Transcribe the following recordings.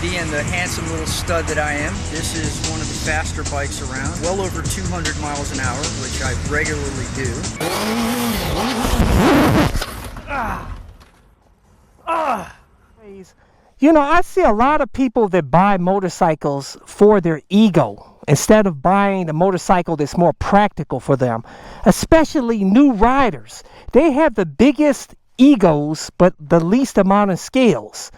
Being the handsome little stud that I am, this is one of the faster bikes around. Well over 200 miles an hour, which I regularly do. You know, I see a lot of people that buy motorcycles for their ego instead of buying the motorcycle that's more practical for them, especially new riders. They have the biggest egos but the least amount of skills.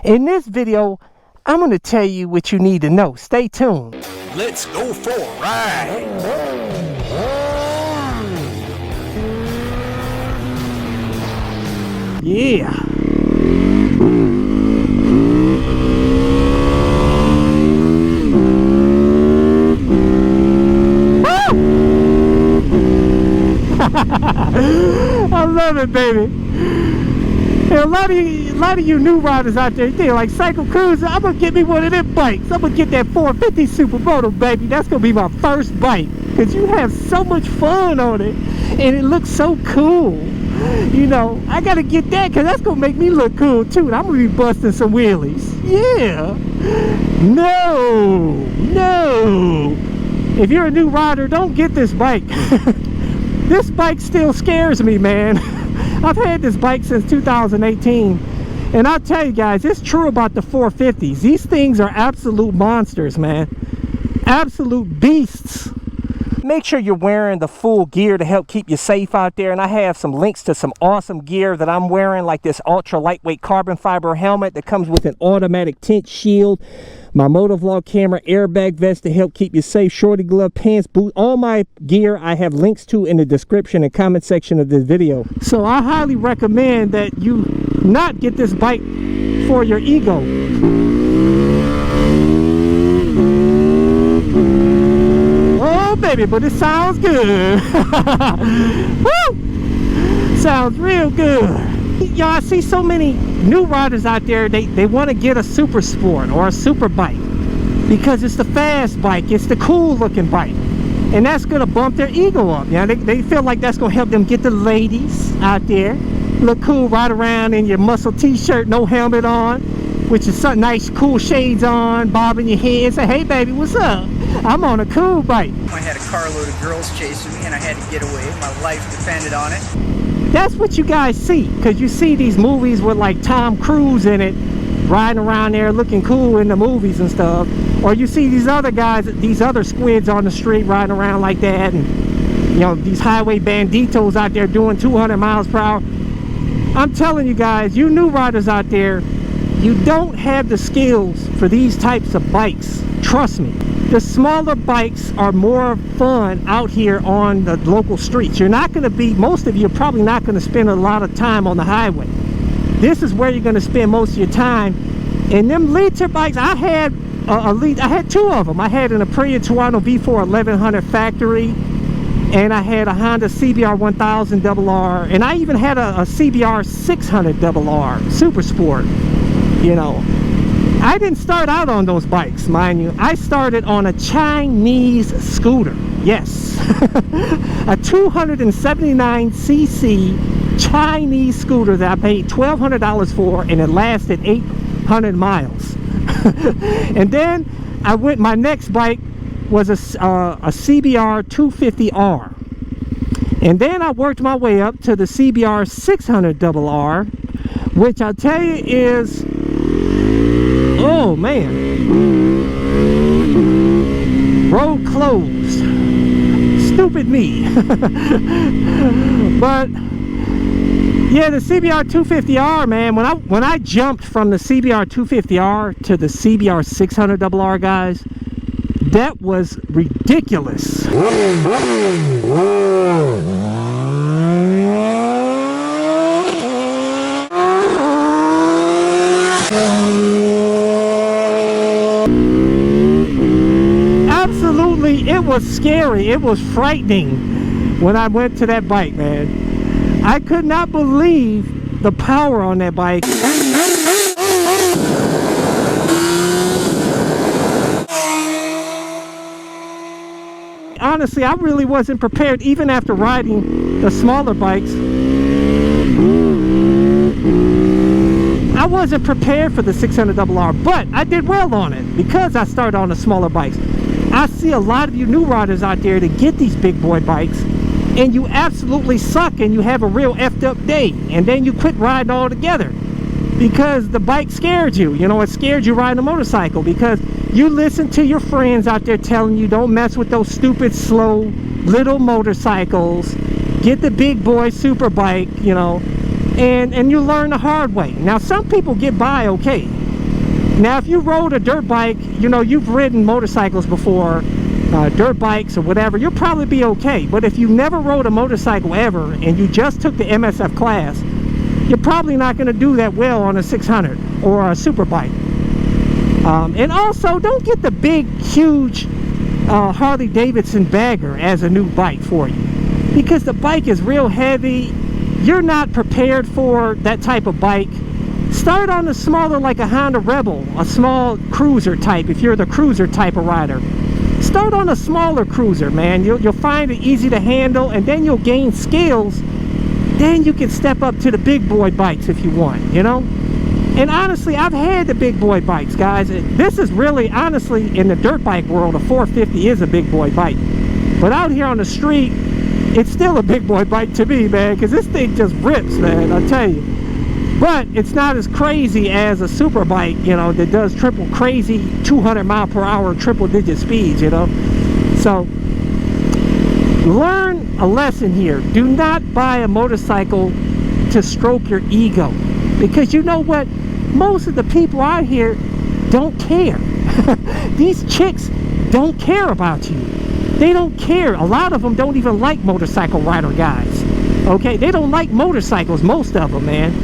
In this video, I'm going to tell you what you need to know. Stay tuned. Let's go for a ride. Yeah. I love it, baby. And a lot of you new riders out there, they're like, CycleCruza, I'm gonna get me one of them bikes. I'm gonna get that 450 Supermoto, baby. That's gonna be my first bike, because you have so much fun on it and it looks so cool. You know, I gotta get that because that's gonna make me look cool too. I'm gonna be busting some wheelies. Yeah. No. If you're a new rider, don't get this bike. This bike still scares me, man. I've had this bike since 2018, and I'll tell you guys, it's true about the 450s. These things are absolute monsters, man. Absolute beasts. Make sure you're wearing the full gear to help keep you safe out there, and I have some links to some awesome gear that I'm wearing, like this ultra lightweight carbon fiber helmet that comes with an automatic tint shield, my motovlog camera, airbag vest to help keep you safe, shorty glove, pants, boot. All my gear I have links to in the description and comment section of this video. So I highly recommend that you not get this bike for your ego. Oh baby, but it sounds good. Woo! Sounds real good. Y'all, I see so many new riders out there, they want to get a super sport or a super bike because it's the fast bike, it's the cool looking bike, and that's going to bump their ego up. You know, they feel like that's going to help them get the ladies out there, look cool, ride around in your muscle t-shirt, no helmet on, with your some nice cool shades on, bobbing your head, say, hey baby, what's up? I'm on a cool bike. I had a carload of girls chasing me and I had to get away. My life depended on it. That's what you guys see, because you see these movies with like Tom Cruise in it, riding around there looking cool in the movies and stuff, or you see these other guys, these other squids on the street riding around like that, and you know, these highway banditos out there doing 200 miles per hour. I'm telling you guys, you new riders out there, you don't have the skills for these types of bikes. Trust me. The smaller bikes are more fun out here on the local streets. You're not going to be, most of you are probably not going to spend a lot of time on the highway. This is where you're going to spend most of your time. And them liter bikes, I had two of them. I had an Aprilia Tuono V4 1100 factory, and I had a Honda CBR 1000 RR, and I even had a CBR 600 RR Super Sport. You know, I didn't start out on those bikes, mind you. I started on a Chinese scooter. Yes. A 279cc Chinese scooter that I paid $1,200 for, and it lasted 800 miles. And then my next bike was a CBR 250R. And then I worked my way up to the CBR 600 RR, which I'll tell you is, oh man, road closed. Stupid me. But yeah, the CBR 250R, man, when I jumped from the CBR 250R to the CBR 600 RR, guys, that was ridiculous. Absolutely, it was scary. It was frightening when I went to that bike, man. I could not believe the power on that bike. Honestly, I really wasn't prepared, even after riding the smaller bikes. I I wasn't prepared for the 600RR, but I did well on it because I started on the smaller bikes. I see a lot of you new riders out there that get these big boy bikes and you absolutely suck and you have a real effed up day, and then you quit riding altogether because the bike scared you. You know, it scared you riding a motorcycle because you listen to your friends out there telling you don't mess with those stupid slow little motorcycles, get the big boy super bike, you know, and you learn the hard way. Now some people get by okay. Now if you rode a dirt bike, you know, you've ridden motorcycles before, dirt bikes or whatever, you'll probably be okay. But if you never rode a motorcycle ever and you just took the MSF class, you're probably not going to do that well on a 600 or a super bike. And also don't get the big huge Harley Davidson bagger as a new bike for you, because the bike is real heavy. You're not prepared for that type of bike. Start on the smaller, like a Honda Rebel, a small cruiser type. If you're the cruiser type of rider, start on a smaller cruiser, man. You'll find it easy to handle, and then you'll gain skills. Then you can step up to the big boy bikes if you want, you know. And honestly, I've had the big boy bikes, guys. This is really, honestly, in the dirt bike world, a 450 is a big boy bike. But out here on the street, it's still a big boy bike to me, man, because this thing just rips, man, I tell you. But it's not as crazy as a super bike, you know, that does triple crazy 200 mile per hour triple digit speeds, you know. So learn a lesson here. Do not buy a motorcycle to stroke your ego, because you know what, most of the people out here don't care. These chicks don't care about you. They don't care. A lot of them don't even like motorcycle rider guys. Okay, they don't like motorcycles, most of them, man.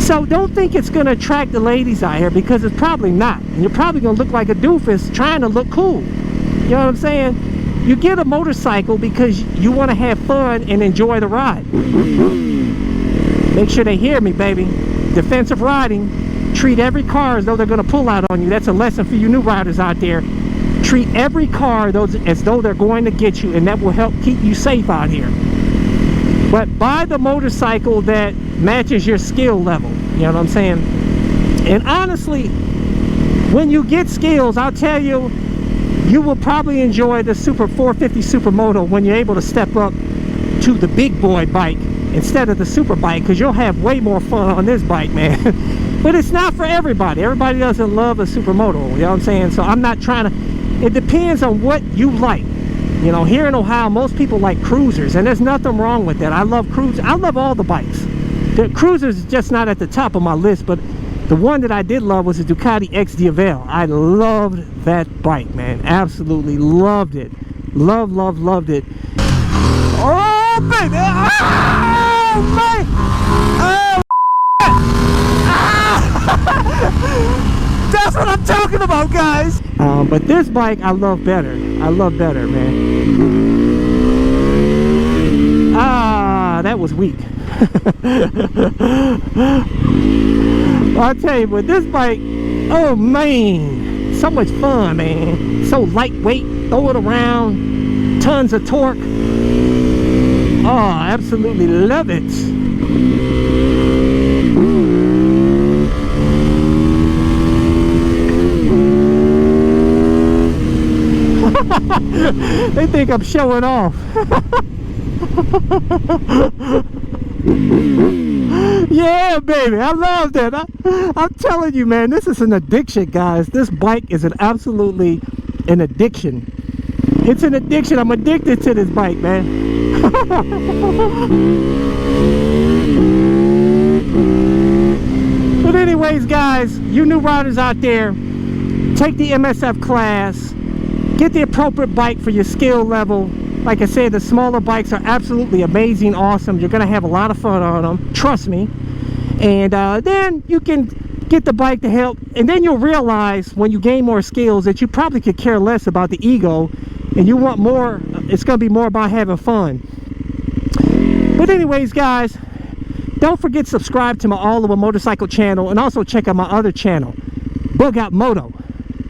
So don't think it's going to attract the ladies out here, because it's probably not. And you're probably going to look like a doofus trying to look cool. You know what I'm saying? You get a motorcycle because you want to have fun and enjoy the ride. Make sure they hear me, baby. Defensive riding. Treat every car as though they're going to pull out on you. That's a lesson for you new riders out there. Treat every car as though they're going to get you, and that will help keep you safe out here. But buy the motorcycle that matches your skill level. You know what I'm saying? And honestly, when you get skills, I'll tell you, you will probably enjoy the Super 450 Supermoto when you're able to step up to the big boy bike instead of the super bike, because you'll have way more fun on this bike, man. But it's not for everybody. Everybody doesn't love a Supermoto, you know what I'm saying? So I'm not trying to, it depends on what you like. You know, here in Ohio, most people like cruisers, and there's nothing wrong with that. I love cruisers. I love all the bikes. The cruisers is just not at the top of my list, but the one that I did love was the Ducati XR. I loved that bike, man. Absolutely loved it. Loved it. Oh, baby! Oh, man! Oh, that's what I'm talking about, guys. But this bike I love better. Man. That was weak. I'll tell you, but this bike, oh man, so much fun, man. So lightweight, throw it around, tons of torque. Oh, I absolutely love it. They think I'm showing off. Yeah, baby, I love that. I'm telling you, man, this is an addiction, guys. This bike is absolutely an addiction. It's an addiction. I'm addicted to this bike, man. But anyways, guys, you new riders out there, take the MSF class. Get the appropriate bike for your skill level. Like I said, the smaller bikes are absolutely amazing, awesome. You're going to have a lot of fun on them, trust me. And then you can get the bike to help, and then you'll realize when you gain more skills that you probably could care less about the ego, and you want more. It's going to be more about having fun. But anyways, guys, don't forget to subscribe to my All Over Motorcycle channel, and also check out my other channel, Bug Out Moto.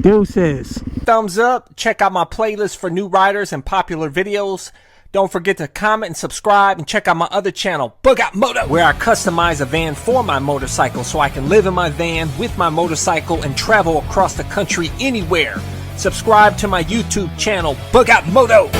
Deuces. Thumbs up, check out my playlist for new riders and popular videos. Don't forget to comment and subscribe and check out my other channel, Bug Out Moto, where I customize a van for my motorcycle so I can live in my van with my motorcycle and travel across the country anywhere. Subscribe to my YouTube channel, Bug Out Moto.